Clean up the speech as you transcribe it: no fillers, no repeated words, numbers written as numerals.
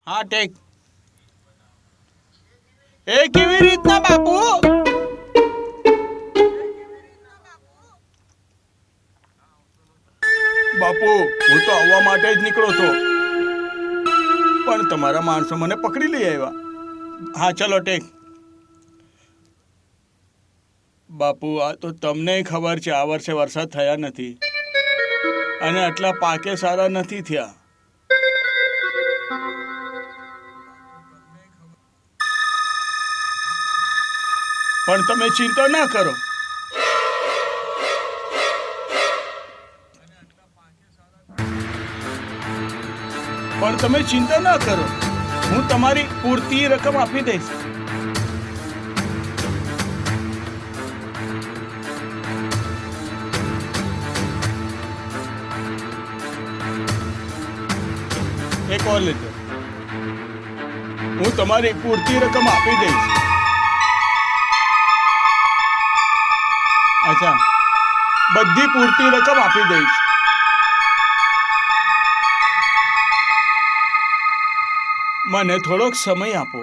હા ટેક. એ કેવી રીતના બાપુ? બાપુ હું તો આવવા માટે જ નીકળો તો, પણ તમારા માણસો મને પકડી લઈ આવ્યા. હા ચલો ટેક. બાપુ આ તો તમને ખબર છે આ વર્ષે વરસાદ થયા નથી અને આટલા પાકે સારા નથી થયા. પણ તમે ચિંતા ના કરો. પણ તમે ચિંતા ના કરો, હું તમારી પૂરતી રકમ આપી દઈશ. એક ઓર લેજો. હું તમારી પૂરતી રકમ આપી દઈશ. અચ્છા, બધી પૂરતી રકમ આપી દઈશ. મને થોડોક સમય આપો.